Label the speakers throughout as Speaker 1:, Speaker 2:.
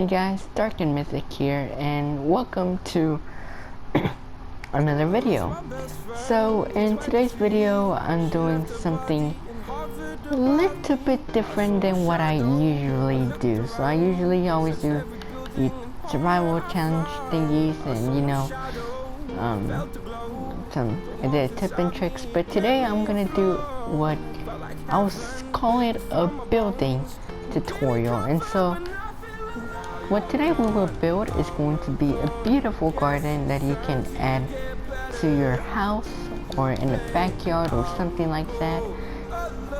Speaker 1: Hey guys, Dark and Mythic here, and welcome to another video. So in today's video, I'm doing something a little bit different than what I usually do. So I usually always do the survival challenge thingies and some the tip and tricks. But today I'm gonna do what I'll call it a building tutorial. And so what today we will build is going to be a beautiful garden that you can add to your house or in the backyard or something like that.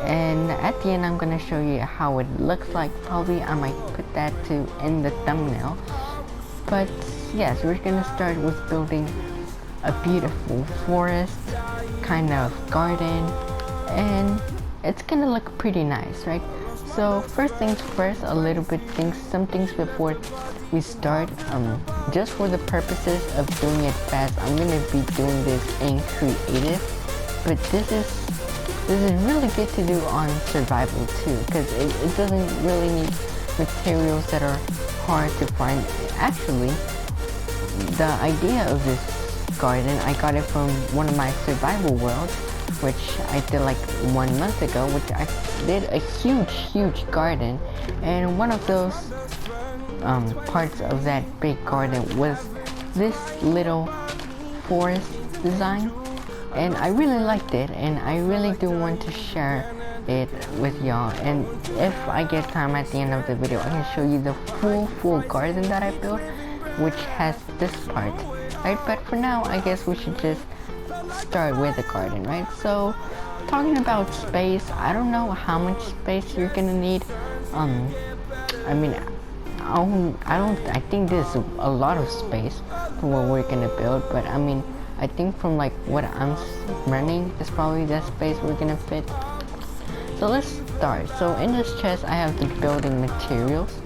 Speaker 1: And at the end I'm going to show you how it looks like. Probably I might put that too in the thumbnail. But yes, we're going to start with building a beautiful forest kind of garden, and it's going to look pretty nice, right? So first things first, some things before we start. Just for the purposes of doing it fast, I'm gonna be doing this in creative, but this is really good to do on survival too, because it doesn't really need materials that are hard to find. Actually, the idea of this garden, I got it from one of my survival worlds, which I did like 1 month ago, which I did a huge garden, and one of those parts of that big garden was this little forest design, and I really liked it, and I really do want to share it with y'all. And if I get time at the end of the video, I can show you the full garden that I built, which has this part, right? But for now, I guess we should just start with the garden, right? So talking about space, I don't know how much space you're gonna need. I mean, I think there's a lot of space for what we're gonna build, but I mean, I think from like what I'm running is probably the space we're gonna fit. So let's start. So in this chest I have the building materials.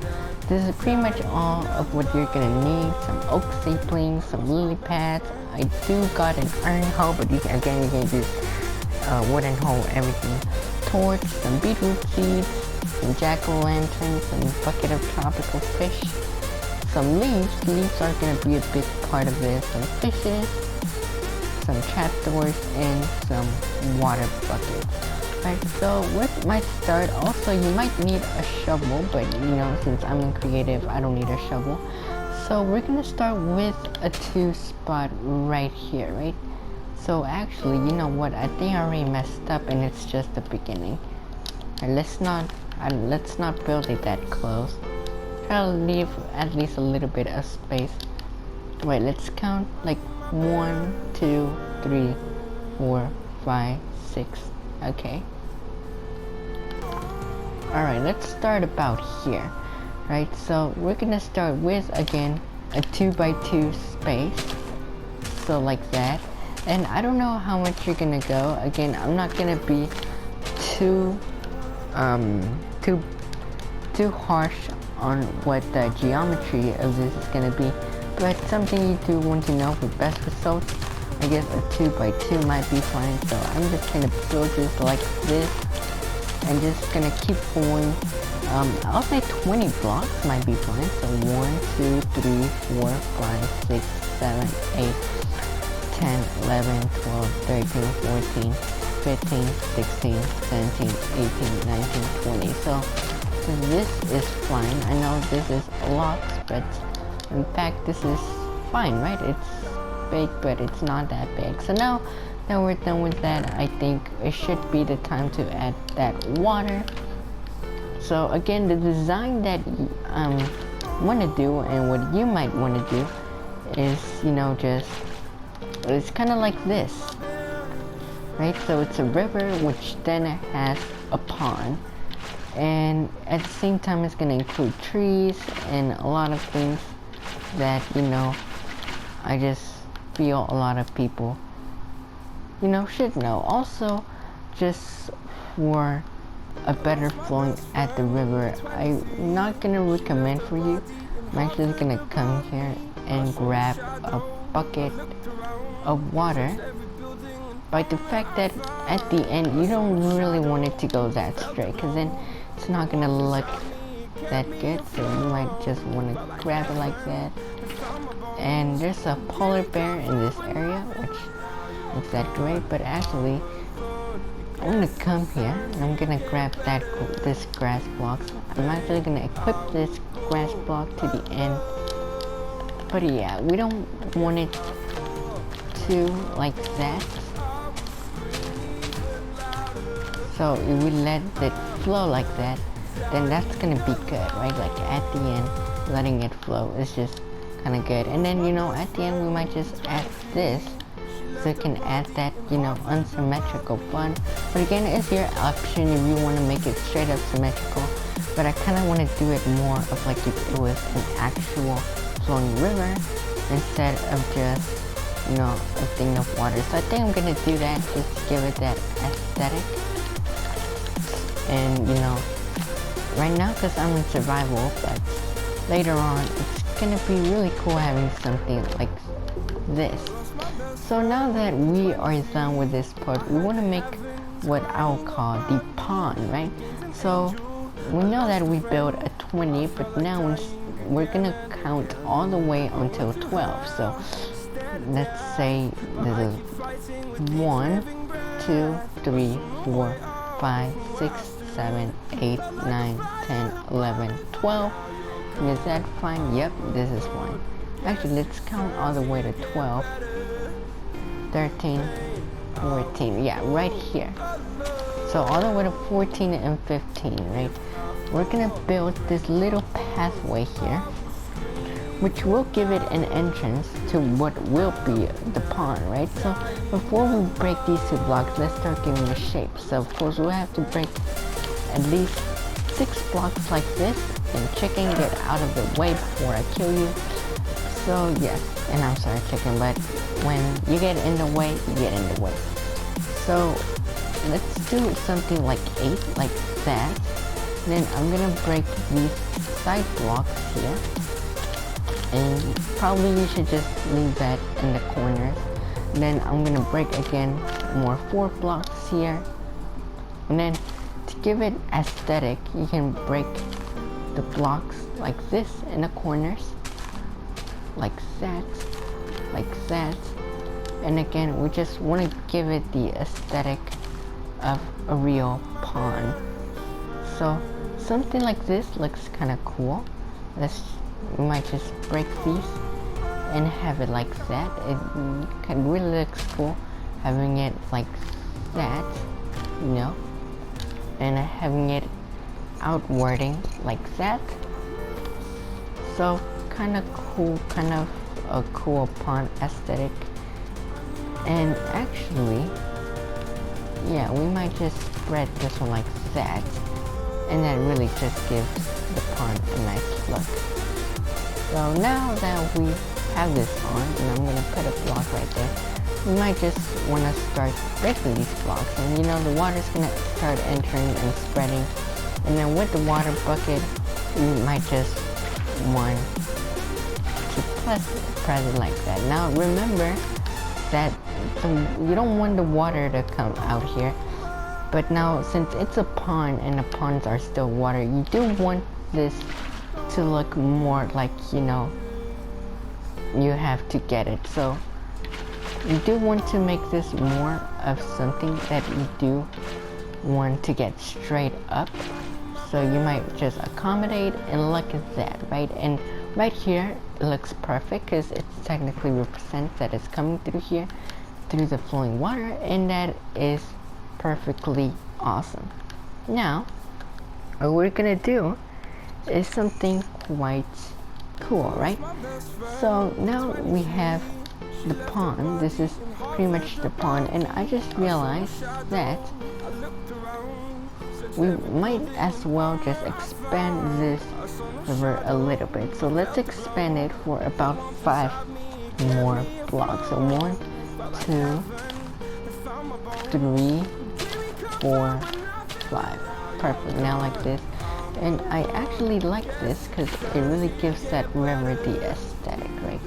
Speaker 1: This is pretty much all of what you're gonna need. Some oak saplings, some lily pads. I do got an iron hoe, but you can use wooden hoe, everything. Torch, some beetroot seeds, some jack-o'-lantern, some bucket of tropical fish, some leaves. Leaves are gonna be a big part of this. Some fishes, some trapdoors, and some water buckets. Right, so with my start, also you might need a shovel, but since I'm in creative, I don't need a shovel. So we're gonna start with a 2 spot right here, right? So actually, you know what? I think I already messed up, and it's just the beginning. And let's not build it that close. Try to leave at least a little bit of space. Wait, let's count like 1, 2, 3, 4, 5, 6. Okay. Alright, let's start about here, right? So we're gonna start with, again, a 2x2 space, so like that. And I don't know how much you're gonna go. Again, I'm not gonna be too harsh on what the geometry of this is gonna be, but something you do want to know for best results, I guess a 2x2 might be fine. So I'm just gonna build this like this, and just gonna keep going. I'll say 20 blocks might be fine. So 1, 2, 3, 4, 5, 6, 7, 8, 10, 11, 12, 13, 14, 15, 16, 17, 18, 19, 20. So this is fine. I know this is blocks, but in fact this is fine, right? It's big, but it's not that big. So now that we're done with that, I think it should be the time to add that water. So again, the design that I want to do, and what you might want to do, is it's kind of like this, right? So it's a river, which then has a pond, and at the same time it's going to include trees and a lot of things that I just feel a lot of people should know. Also, just for a better flowing at the river, I'm not gonna recommend for you. I'm actually gonna come here and grab a bucket of water, by the fact that at the end you don't really want it to go that straight, because then it's not gonna look that good, so you might just want to grab it like that. And there's a polar bear in this area, which is that great, but actually I'm gonna come here and I'm gonna grab this grass block. I'm actually gonna equip this grass block to the end. But yeah, we don't want it to like that. So if we let it flow like that, then that's gonna be good, right? Like at the end, letting it flow is just kind of good. And then, you know, at the end we might just add this, so you can add that, you know, unsymmetrical bun. But again, it's your option if you want to make it straight up symmetrical. But I kind of want to do it more of like if it was an actual flowing river instead of just, you know, a thing of water. So I think I'm gonna do that, just to give it that aesthetic. And you know, right now because I'm in survival, but later on it's gonna be really cool having something like this. So now that we are done with this part, we want to make what I'll call the pond, right? So we know that we built a 20, but now we're gonna count all the way until 12. So let's say this is 1, 2, 3, 4, 5, 6, 7, 8, 9, 10, 11, 12. Is that fine? Yep, this is fine. Actually, let's count all the way to 12, 13, 14. Yeah, right here. So all the way to 14 and 15, right? We're gonna build this little pathway here, which will give it an entrance to what will be the pond, right? So before we break these two blocks, let's start giving a shape. So of course we'll have to break at least 6 blocks like this, and chicken, get out of the way before I kill you. So yes, and I'm sorry chicken, but when you get in the way, you get in the way. So let's do something like 8, like that. Then I'm gonna break these side blocks here, and probably you should just leave that in the corners. Then I'm gonna break again more 4 blocks here, and then to give it aesthetic, you can break the blocks like this in the corners, like that, and again we just want to give it the aesthetic of a real pond. So something like this looks kind of cool. We might just break these and have it like that. It really looks cool having it like that, you know, and having it outwarding like that. So kind of cool, kind of a cool pond aesthetic. And actually, yeah, we might just spread this one like that, and that really just gives the pond a nice look. So now that we have this on, and I'm gonna put a block right there, we might just want to start breaking these blocks, and you know, the water's gonna start entering and spreading. And then with the water bucket, you might just want to press it like that. Now remember that you don't want the water to come out here, but now since it's a pond and the ponds are still water, you do want this to look more like, you know, you have to get it. So you do want to make this more of something that you do want to get straight up. So you might just accommodate and look at that, right? And right here it looks perfect because it technically represents that it's coming through here, through the flowing water, and that is perfectly awesome. Now, what we're gonna do is something quite cool, right? So now we have the pond. This is pretty much the pond, and I just realized that we might as well just expand this river a little bit. So let's expand it for about 5 more blocks. So 1, 2, 3, 4, 5. Perfect. Now like this. And I actually like this because it really gives that river the aesthetic, right?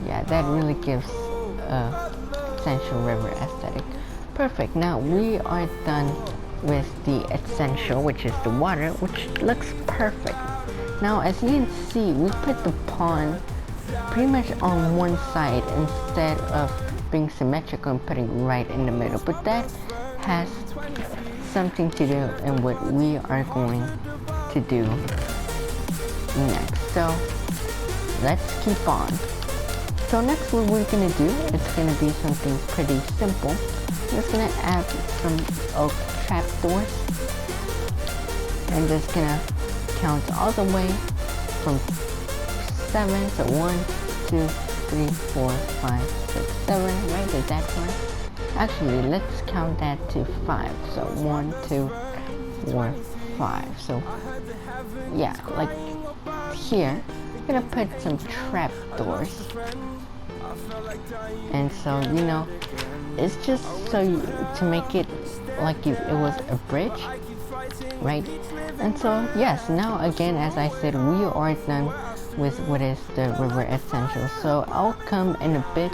Speaker 1: Yeah, that really gives essential river aesthetic. Perfect. Now we are done with the essential, which is the water, which looks perfect. Now as you can see, we put the pond pretty much on one side instead of being symmetrical and putting it right in the middle. But that has something to do in what we are going to do next. So let's keep on. So next what we're gonna do, it's gonna be something pretty simple. I'm just gonna add some oak trapdoors and just gonna count all the way from 7. So 1, 2, 3, 4, 5, 6, 7, right? Is that correct? Actually, let's count that to 5. So 1, 2, 4, 5. So yeah, like here, I'm gonna put some trapdoors. And so, you know, it's just so to make it like if it was a bridge, right? And so yes, now again, as I said, we are done with what is the river essentials. So I'll come in a bit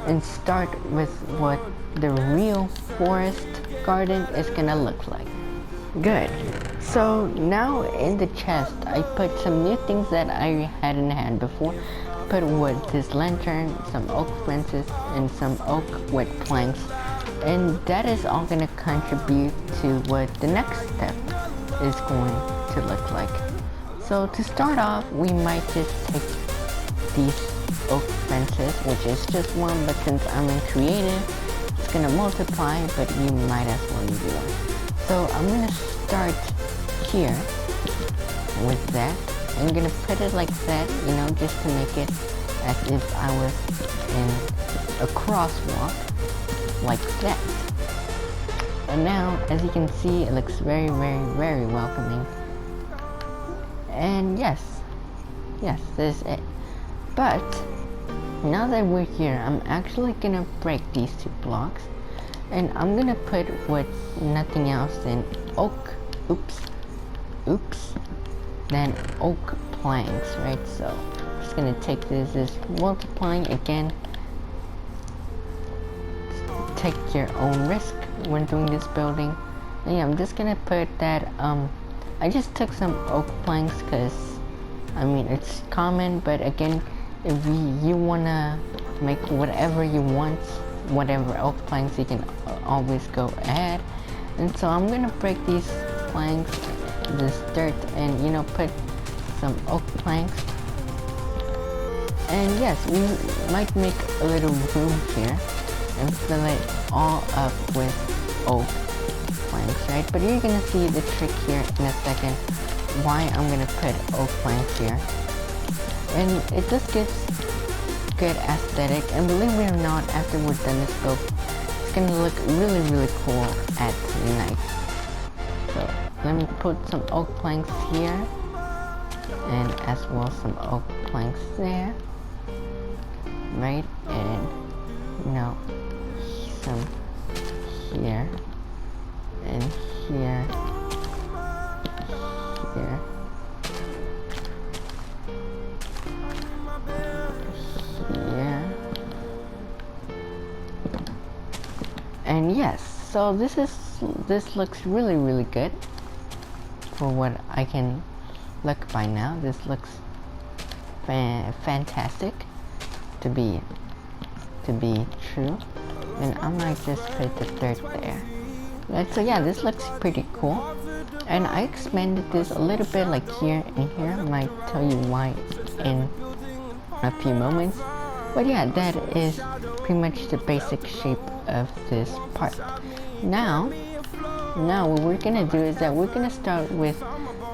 Speaker 1: and start with what the real forest garden is gonna look like. Good. So now in the chest, I put some new things that I hadn't had before. Put wood, this lantern, some oak fences, and some oak wood planks. And that is all gonna contribute to what the next step is going to look like. So to start off, we might just take these oak fences, which is just one, but since I'm in creative, it's gonna multiply, but you might as well use one. So I'm gonna start here with that. I'm gonna put it like that, you know, just to make it as if I was in a crosswalk, like that. And now, as you can see, it looks very, very, very welcoming. And yes, this is it. But now that we're here, I'm actually gonna break these 2 blocks, and I'm gonna put with nothing else than oak, then oak planks, right? So I'm just gonna take this multiplying again. Take your own risk when doing this building. And yeah, I'm just gonna put that, I just took some oak planks because, I mean, it's common, but again, if you wanna make whatever you want, whatever oak planks, you can always go ahead. And so I'm gonna break these planks, this dirt, and you know, put some oak planks. And yes, we might make a little room here and fill it all up with oak planks, right? But you're gonna see the trick here in a second, why I'm gonna put oak planks here. And it just gives good aesthetic, and believe it or not, after we're done this build, it's gonna look really, really cool at night. So let me put some oak planks here, and as well some oak planks there, right? And you know, some here and here, here, here, and yes, so this looks really, really good for what I can look by now. This looks fantastic to be true, and I might just put the dirt there. So yeah, this looks pretty cool, and I expanded this a little bit, like here and here. I might tell you why in a few moments, but yeah, that is pretty much the basic shape of this part. Now what we're gonna do is that we're gonna start with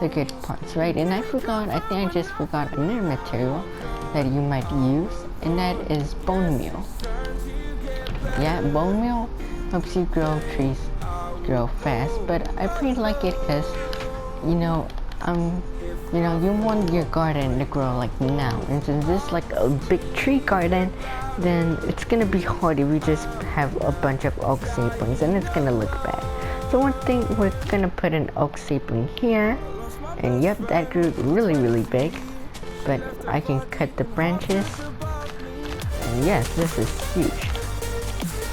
Speaker 1: the good parts, right? And I think I just forgot another material that you might use, and that is bone meal. Yeah, bone meal helps you grow trees grow fast, but I pretty like it because, you know, you want your garden to grow like now, and since this is like a big tree garden, then it's gonna be hard if you just have a bunch of oak saplings, and it's gonna look bad. So one thing, we're gonna put an oak sapling here, and yep, that grew really, really big, but I can cut the branches, and yes, this is huge,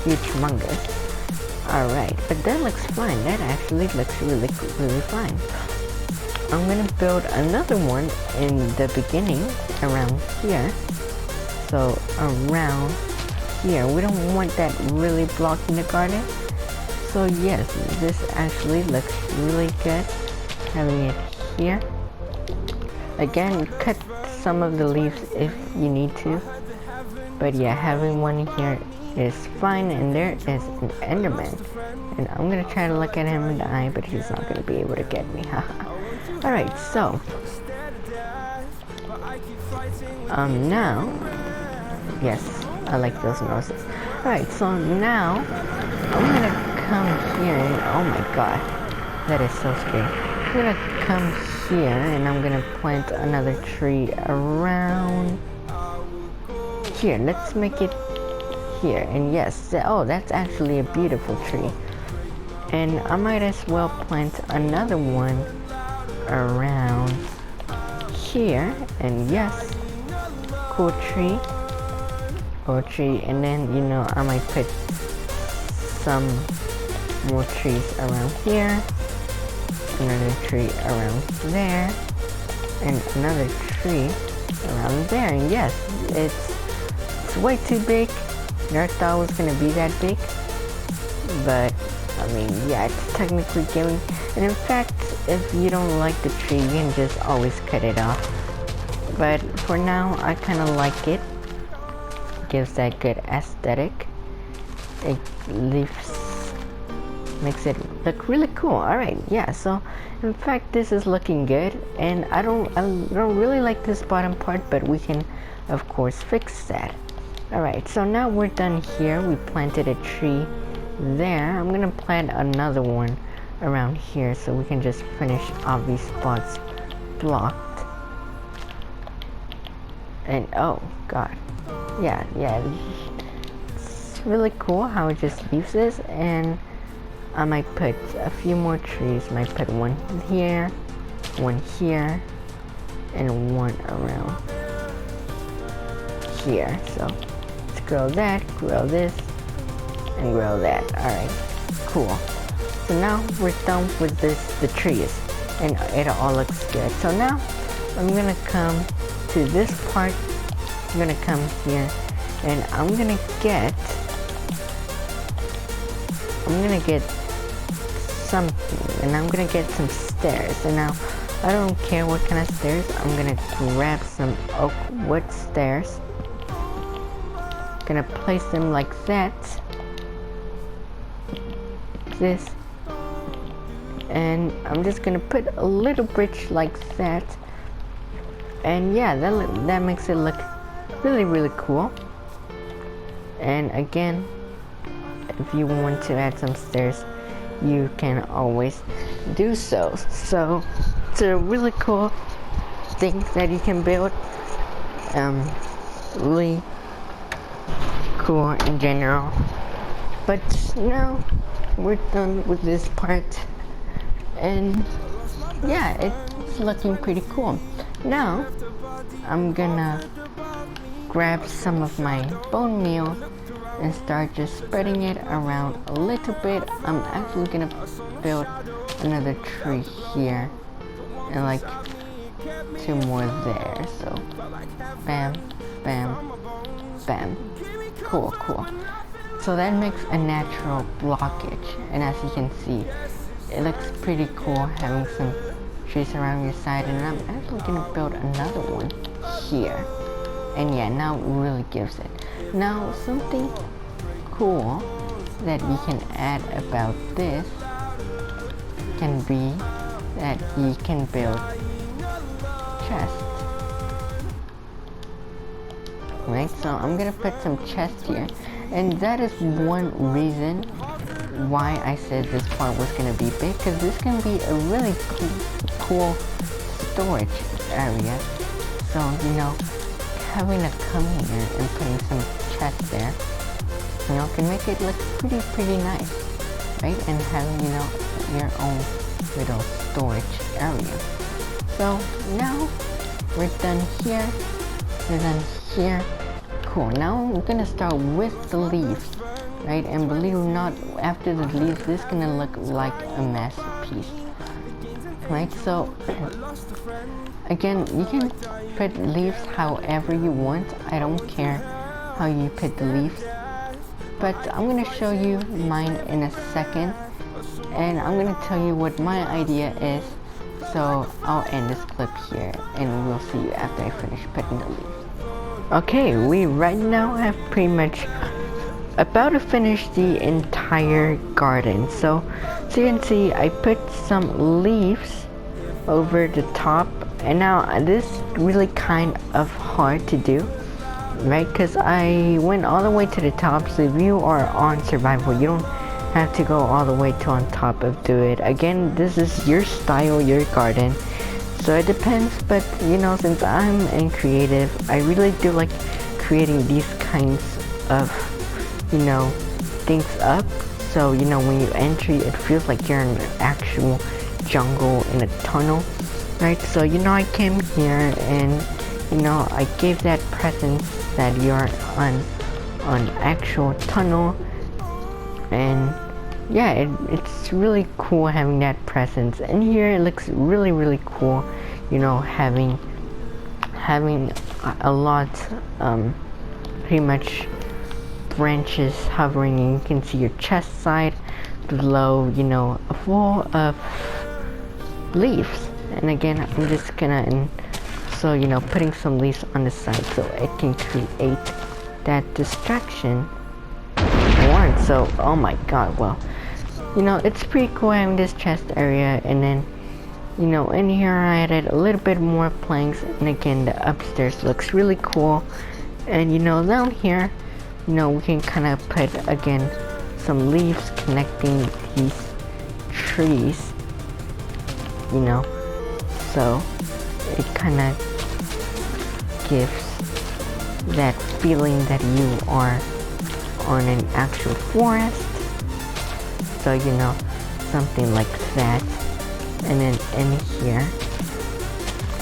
Speaker 1: humongous. Alright, but that looks fine. That actually looks really fine. I'm gonna build another one in the beginning around here. So around here, we don't want that really blocking the garden. So yes, this actually looks really good having it here. Again, cut some of the leaves if you need to. But yeah, having one here is fine. And there is an Enderman. And I'm gonna try to look at him in the eye, but he's not gonna be able to get me. Alright, so now, yes, I like those noses. Alright, so now I'm gonna come here and oh my god, that is so scary. I'm gonna come here and I'm gonna plant another tree around here. Let's make it here. And yes, oh, that's actually a beautiful tree. And I might as well plant another one around here. And yes, cool tree. And then, you know, I might put some more trees around here, another tree around there, and another tree around there. And yes, it's way too big. Never thought it was gonna be that big, but I mean, yeah, it's technically giving. And in fact, if you don't like the tree, you can just always cut it off. But for now, I kind of like it. Gives that good aesthetic. It makes it look really cool. Alright, yeah, so in fact this is looking good, and I don't really like this bottom part, but we can of course fix that. Alright, so now we're done here. We planted a tree there. I'm gonna plant another one around here so we can just finish all these spots blocked. And oh god, yeah, it's really cool how it just leaves this. And I might put a few more trees. Might put one here, and one around here. So let's grow that, grow this, and grow that. Alright, cool. So now we're done with the trees, and it all looks good. So now I'm gonna come to this part. I'm gonna come here, and I'm gonna get something, and I'm gonna get some stairs. And now I don't care what kind of stairs. I'm gonna grab some oak wood stairs, gonna place them like that, this, and I'm just gonna put a little bridge like that. And yeah, that makes it look really cool. And again, if you want to add some stairs, you can always do so. So it's a really cool thing that you can build. Really cool in general. But now we're done with this part, and yeah, it's looking pretty cool. Now I'm gonna grab some of my bone meal and start just spreading it around a little bit. I'm actually gonna build another tree here and like 2 more there. So bam, bam, bam. Cool. So that makes a natural blockage, and as you can see, it looks pretty cool having some trees around your side. And I'm actually gonna build another one here. And yeah, now it really gives it. Now something cool that we can add about this can be that you can build chests. Right, so I'm gonna put some chests here, and that is one reason why I said this part was gonna be big, because this can be a really cool storage area. So, you know, having to come here and putting some chests there, you know, can make it look pretty nice, right? And having, you know, your own little storage area. So now we're done here. We're done here. Cool. Now we're gonna start with the leaves, right? And believe it or not, after the leaves, this is gonna look like a masterpiece. right? So again, you can put leaves however you want. I don't care how you put the leaves, but I'm gonna show you mine in a second, and I'm gonna tell you what my idea is. So I'll end this clip here, and we'll see you after I finish putting the leaves. Okay, we right now have pretty much about to finish the entire garden. So you can see I put some leaves over the top, and now this is really kind of hard to do, right? Because I went all the way to the top. So if you are on survival, you don't have to go all the way to on top of do it. Again, this is your style, your garden, so it depends. But you know, since I'm in creative, I really do like creating these kinds of, you know, things up. So you know, when you enter, it feels like you're in an actual jungle in a tunnel, right? So you know, I came here and you know, I gave that presence that you're on actual tunnel, and yeah, it's really cool having that presence. And here it looks really cool, you know, having a lot pretty much branches hovering, and you can see your chest side below, you know, full of leaves. And again, I'm just gonna so you know, putting some leaves on the side so it can create that distraction I want. So oh my god, well, you know, it's pretty cool having this chest area. And then you know, in here I added a little bit more planks, and again the upstairs looks really cool. And you know, down here, you know, we can kind of put again some leaves connecting these trees, you know, so it kind of gives that feeling that you are on an actual forest. So you know, something like that. And then in here,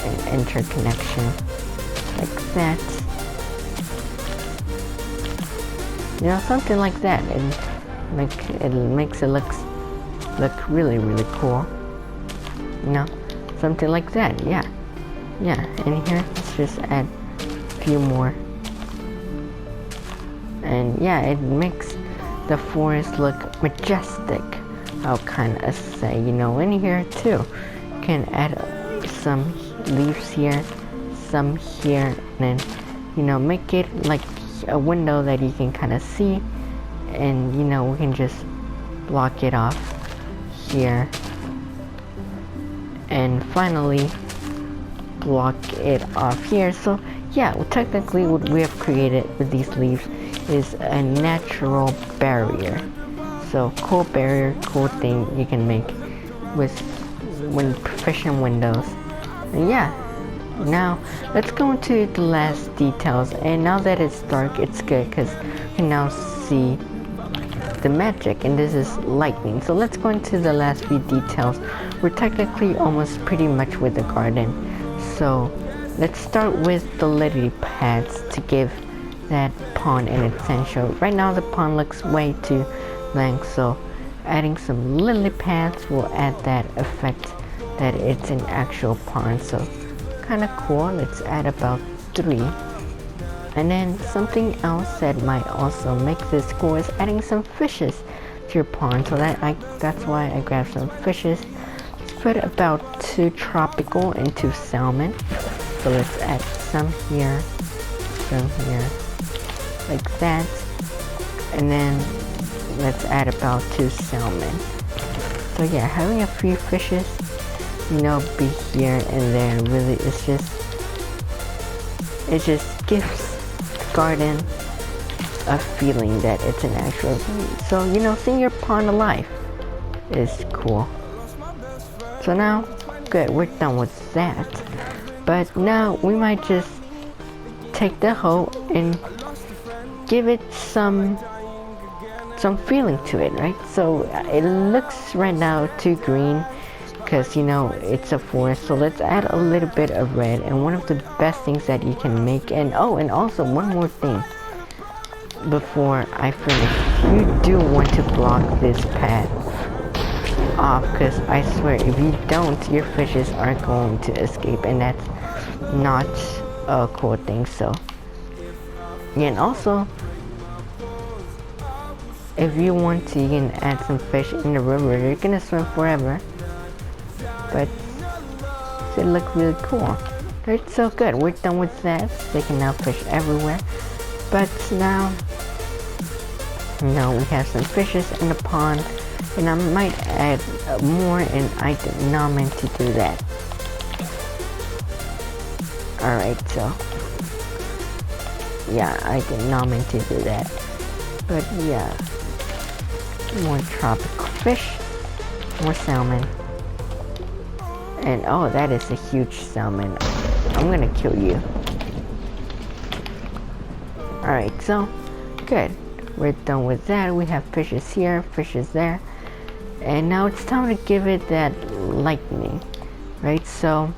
Speaker 1: an interconnection like that, you know, something like that. And it makes it look really cool, you know, something like that. Yeah. And here, let's just add a few more, and yeah, it makes the forest look majestic, I'll kind of say. You know, in here too, you can add some leaves here, some here, and then you know, make it like a window that you can kind of see. And you know, we can just block it off here, and finally block it off here. So yeah, well, technically what we have created with these leaves is a natural barrier. So cool barrier, cool thing you can make with proficient windows. And yeah, now let's go into the last details. And now that it's dark, it's good because you can now see the magic, and this is lightning. So let's go into the last few details. We're technically almost pretty much with the garden. So let's start with the lily pads to give that pond an essential. Right now the pond looks way too blank, so adding some lily pads will add that effect that it's an actual pond. So kind of cool. Let's add about 3. And then something else that might also make this cool is adding some fishes to your pond. So that's why I grabbed some fishes. Let's put about 2 tropical and 2 salmon. So let's add some here, like that. And then let's add about 2 salmon. So yeah, having a few fishes, you know, be here and there, really, it just gives the garden a feeling that it's an actual. So you know, seeing your pond alive is cool. So now, good, we're done with that. But now we might just take the hoe and give it some feeling to it, right? So it looks right now too green because you know it's a forest. So let's add a little bit of red. And one of the best things that you can make, and also one more thing before I finish, you do want to block this path off, because I swear if you don't, your fishes are going to escape, and that's not a cool thing. So yeah, and also if you want to, you can add some fish in the river. They're gonna swim forever, but they look really cool. Right, so good, we're done with that. They can now fish everywhere. But now we have some fishes in the pond, and I might add more, and I did not meant to do that. Alright, so yeah, I did not mean to do that. But yeah, more tropical fish, more salmon. And oh, that is a huge salmon. I'm gonna kill you. Alright, so good. We're done with that. We have fishes here, fishes there. And now it's time to give it that lightning. Right, so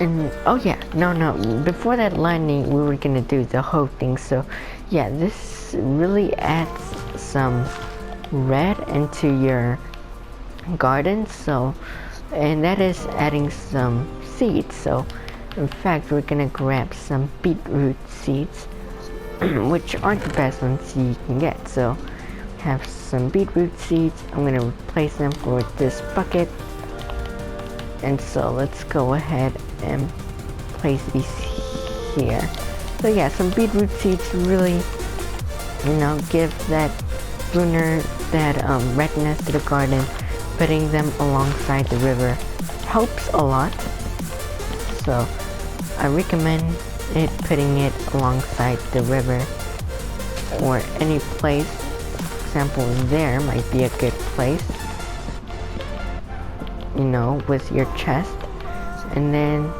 Speaker 1: and oh yeah, no, before that lightning we were gonna do the whole thing. So yeah, this really adds some red into your garden. So, and that is adding some seeds. So in fact, we're gonna grab some beetroot seeds, which aren't the best ones you can get. So have some beetroot seeds. I'm gonna replace them for this bucket. And so let's go ahead and place these here. So yeah, some beetroot seeds really, give that brunner, that redness to the garden. Putting them alongside the river helps a lot. So I recommend putting it alongside the river or any place. For example, there might be a good place, with your chest. And then,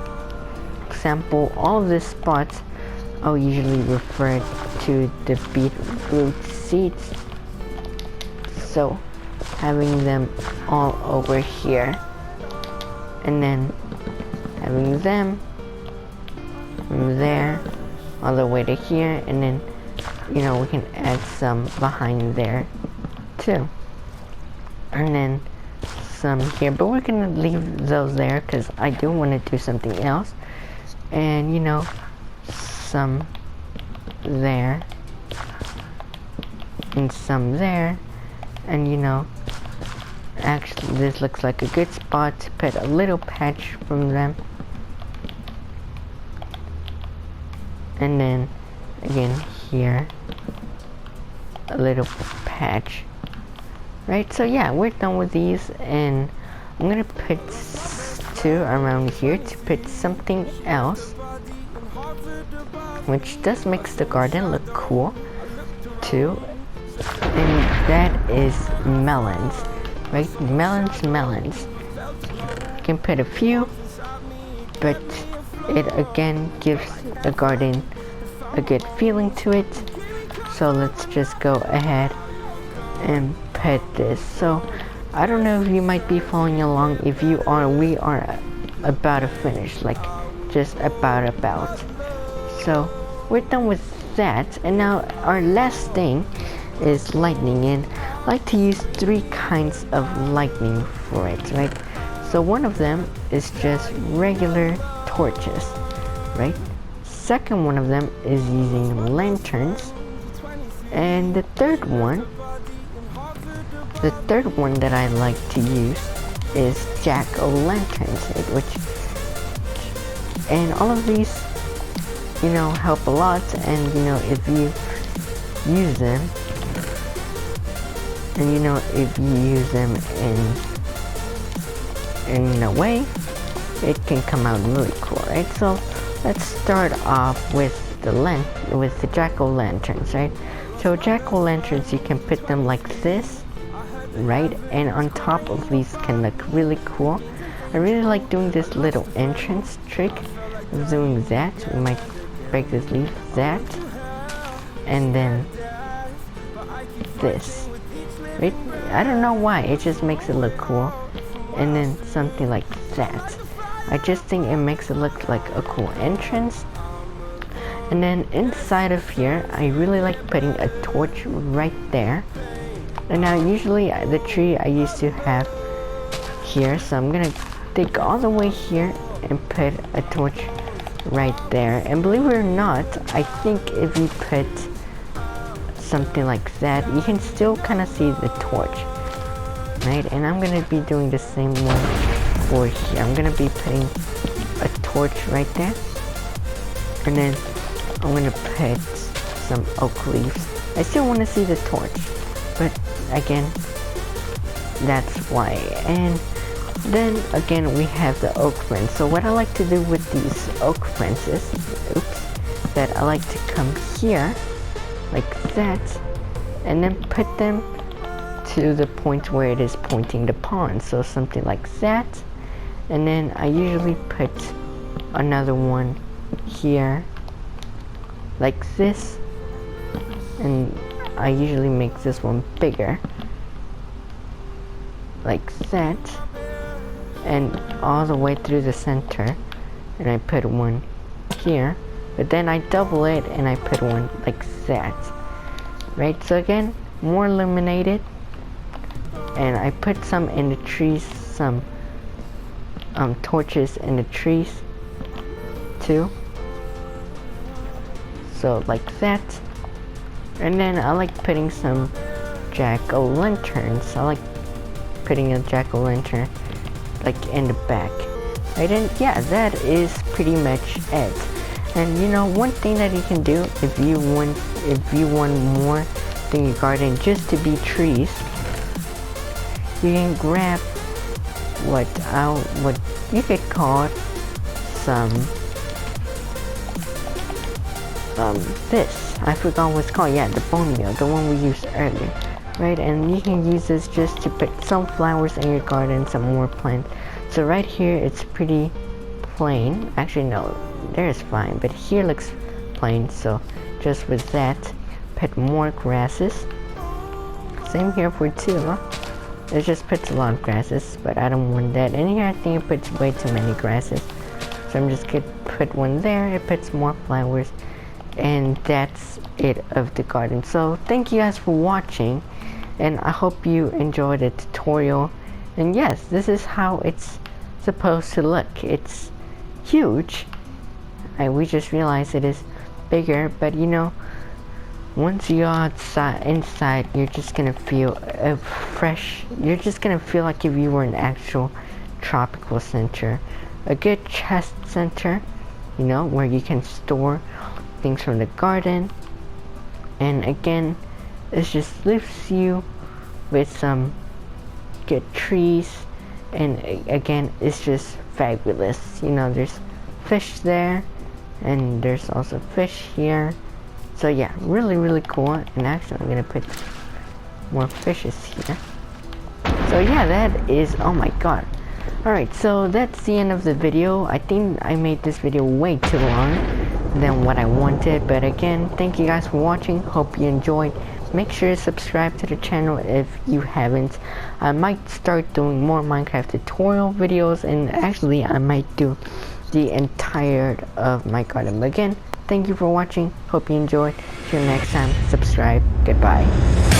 Speaker 1: example, all of these spots I'll usually refer to the beetroot seeds. So having them all over here, and then having them from there all the way to here, and then we can add some behind there too, and then some here, but we're gonna leave those there because I do want to do something else. And some there and some there, and actually this looks like a good spot to put a little patch from them. And then again here a little patch. Right, so yeah, we're done with these, and I'm gonna put two around here to put something else, which does makes the garden look cool too. And that is melons. Right, melons. You can put a few, but it again gives the garden a good feeling to it. So let's just go ahead and put this. So I don't know if you might be following along. If you are, we are about to finish, like just about. So we're done with that, and now our last thing is lightning. And I like to use 3 kinds of lightning for it, right? So one of them is just regular torches, right? Second one of them is using lanterns, and the third one that I like to use is jack-o'-lanterns, right? And all of these help a lot. And if you use them, and if you use them in a way, it can come out really cool, right? So let's start off with the jack-o'-lanterns, right? So jack-o'-lanterns, you can put them like this, right? And on top of these can look really cool. I really like doing this little entrance trick of doing that. We might break this leaf, that, and then this, right? I don't know why, it just makes it look cool. And then something like that. I just think it makes it look like a cool entrance. And then inside of here, I really like putting a torch right there. And now usually the tree I used to have here, so I'm gonna dig all the way here and put a torch right there. And believe it or not, I think if you put something like that, you can still kind of see the torch, right? And I'm gonna be doing the same one for here. I'm gonna be putting a torch right there, and then I'm gonna put some oak leaves. I still want to see the torch, but again, that's why. And then again, we have the oak fence. So what I like to do with these oak fences, that I like to come here like that, and then put them to the point where it is pointing the pond, so something like that. And then I usually put another one here like this, and I usually make this one bigger like that, and all the way through the center, and I put one here, but then I double it and I put one like that, right? So again, more illuminated. And I put some in the trees, some torches in the trees too, so like that. And then I like putting some jack-o'-lanterns. I like putting a jack-o'-lantern like in the back, right? And yeah, that is pretty much it. And you know, one thing that you can do if you want more in your garden just to be trees, you can grab what you could call some this, I forgot what it's called. Yeah, the bone meal, the one we used earlier, right? And you can use this just to put some flowers in your garden, some more plants. So right here it's pretty plain. Actually no, there's fine, but here looks plain. So just with that, put more grasses. Same here for 2. It just puts a lot of grasses, but I don't want that. And here I think it puts way too many grasses, so I'm just gonna put one there. It puts more flowers, and that's it of the garden. So thank you guys for watching, and I hope you enjoyed the tutorial. And yes, this is how it's supposed to look. It's huge. We just realized it is bigger, but you know, once you're inside, you're just gonna feel fresh. You're just gonna feel like if you were an actual tropical center, a good chest center, you know, where you can store things from the garden. And again, it just leaves you with some good trees, and again, it's just fabulous. You know, there's fish there, and there's also fish here. So yeah, really cool. And actually I'm gonna put more fishes here. So yeah, that is, oh my god. Alright, so that's the end of the video. I think I made this video way too long than what I wanted, but again, thank you guys for watching. Hope you enjoyed. Make sure to subscribe to the channel if you haven't. I might start doing more Minecraft tutorial videos, and actually I might do the entire of my garden. But again, thank you for watching. Hope you enjoyed. Till next time, subscribe. Goodbye.